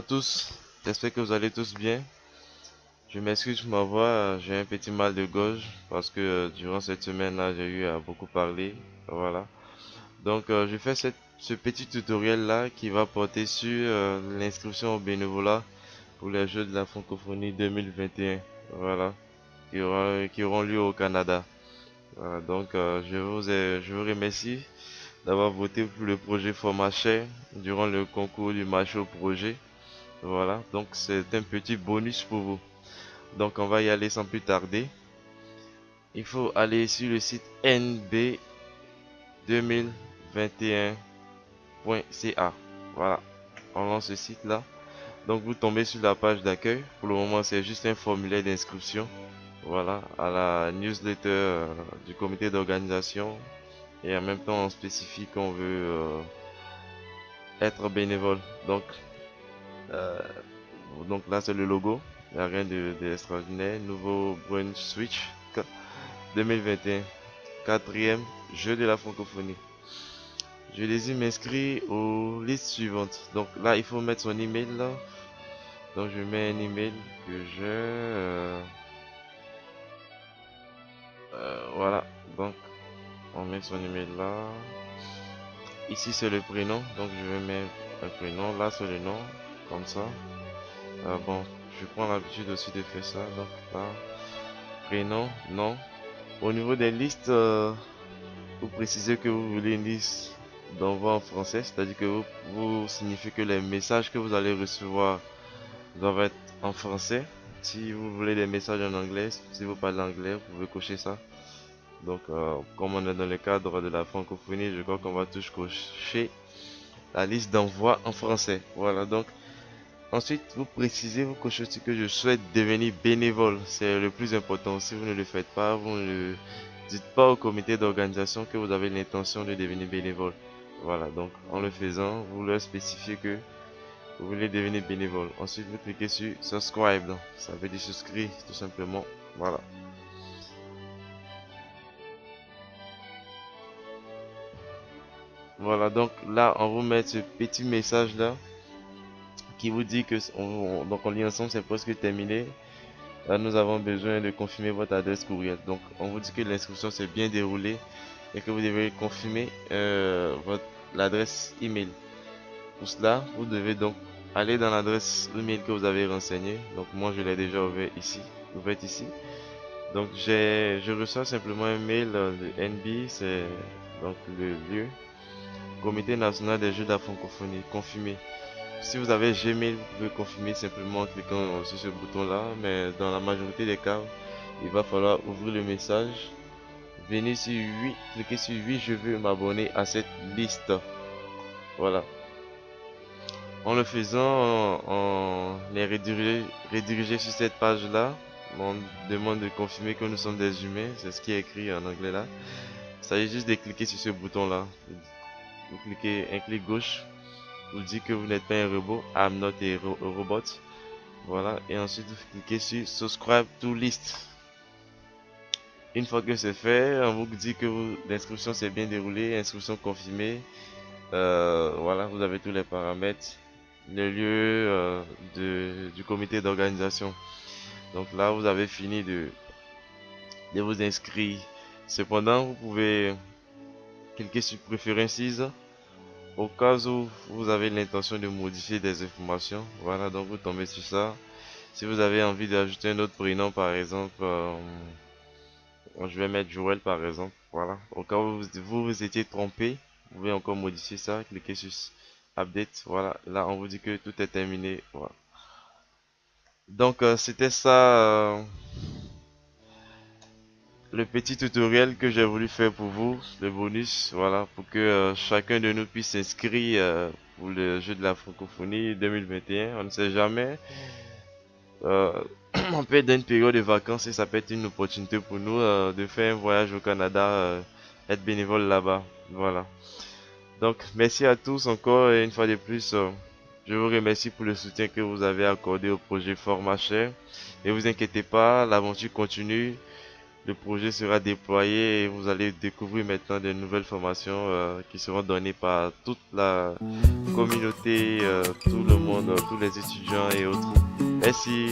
tous, j'espère que vous allez tous bien. Je m'excuse pour ma voix, j'ai un petit mal de gorge parce que durant cette semaine-là, j'ai eu à beaucoup parler. Voilà. Donc, je fais ce petit tutoriel-là qui va porter sur l'inscription au bénévolat pour les Jeux de la francophonie 2021. Voilà. Qui auront lieu au Canada. Voilà. Donc, je vous remercie d'avoir voté pour le projet Format Share durant le concours du marché au projet. Voilà, donc c'est un petit bonus pour vous. Donc on va y aller sans plus tarder. Il faut aller sur le site nb2021.ca. Voilà, on lance ce site là. Donc vous tombez sur la page d'accueil. Pour le moment, c'est juste un formulaire d'inscription. Voilà, à la newsletter du comité d'organisation. Et en même temps, on spécifie qu'on veut être bénévole. Euh, donc là, c'est le logo. Il n'y a rien d'extraordinaire. Nouveau Brunswick 2021. Quatrième jeu de la francophonie. Je désire m'inscrire aux listes suivantes. Donc là, il faut mettre son email là. Donc je mets un email que j'ai. Voilà. Donc on met son email là. Ici c'est le prénom. Donc je vais mettre un prénom. Là c'est le nom. Comme ça. Bon, je prends l'habitude aussi de faire ça. Donc là, prénom, nom. Au niveau des listes, vous précisez que vous voulez une liste d'envoi en français, c'est-à-dire que vous signifiez que les messages que vous allez recevoir doivent être en français. Si vous voulez des messages en anglais, si vous parlez anglais, vous pouvez cocher ça. Donc, comme on est dans le cadre de la francophonie, je crois qu'on va tous cocher la liste d'envoi en français. Voilà, donc ensuite, vous précisez, vous cochez aussi que je souhaite devenir bénévole. C'est le plus important. Si vous ne le faites pas, vous ne le dites pas au comité d'organisation que vous avez l'intention de devenir bénévole. Voilà, donc en le faisant, vous leur spécifiez que vous voulez devenir bénévole. Ensuite, vous cliquez sur subscribe. Ça veut dire souscrire, tout simplement. Voilà. Voilà, donc là, on vous met ce petit message là qui vous dit que donc on lit ensemble, c'est presque terminé. Là, nous avons besoin de confirmer votre adresse courriel. Donc, on vous dit que l'inscription s'est bien déroulée et que vous devez confirmer l'adresse email. Pour cela, vous devez donc aller dans l'adresse email que vous avez renseignée. Donc, moi, je l'ai déjà ouverte ici. Donc, je reçois simplement un mail de NB, c'est donc le lieu, Comité national des jeux de la francophonie, confirmé. Si vous avez Gmail, vous pouvez confirmer simplement en cliquant sur ce bouton là, mais dans la majorité des cas, il va falloir ouvrir le message, venir sur oui, cliquer sur oui, je veux m'abonner à cette liste. Voilà. En le faisant, on est redirigé sur cette page là. On demande de confirmer que nous sommes des humains, c'est ce qui est écrit en anglais là. Il s'agit juste de cliquer sur ce bouton là. Vous cliquez un clic gauche, vous dit que vous n'êtes pas un robot, I'm not a robot. Voilà, et ensuite vous cliquez sur subscribe to list. Une fois que c'est fait, on vous dit que l'inscription s'est bien déroulée, inscription confirmée. Voilà, vous avez tous les paramètres, le lieu du comité d'organisation. Donc là, vous avez fini de vous inscrire. Cependant, vous pouvez cliquer sur préférences au cas où vous avez l'intention de modifier des informations. Voilà, donc vous tombez sur ça. Si vous avez envie d'ajouter un autre prénom, par exemple, je vais mettre Joël par exemple. Voilà. Au cas où vous étiez trompé, vous pouvez encore modifier ça. Cliquez sur Update. Voilà. Là, on vous dit que tout est terminé. Voilà. Donc, c'était ça le petit tutoriel que j'ai voulu faire pour vous. Le bonus. Voilà. Pour que chacun de nous puisse s'inscrire pour le jeu de la francophonie 2021. On ne sait jamais. Euh, on peut être dans une période de vacances et ça peut être une opportunité pour nous de faire un voyage au Canada, être bénévole là-bas. Voilà. Donc, merci à tous encore et une fois de plus, je vous remercie pour le soutien que vous avez accordé au projet Format Share. Ne vous inquiétez pas, l'aventure continue. le projet sera déployé et vous allez découvrir maintenant de nouvelles formations qui seront données par toute la communauté, tout le monde, tous les étudiants et autres. Merci.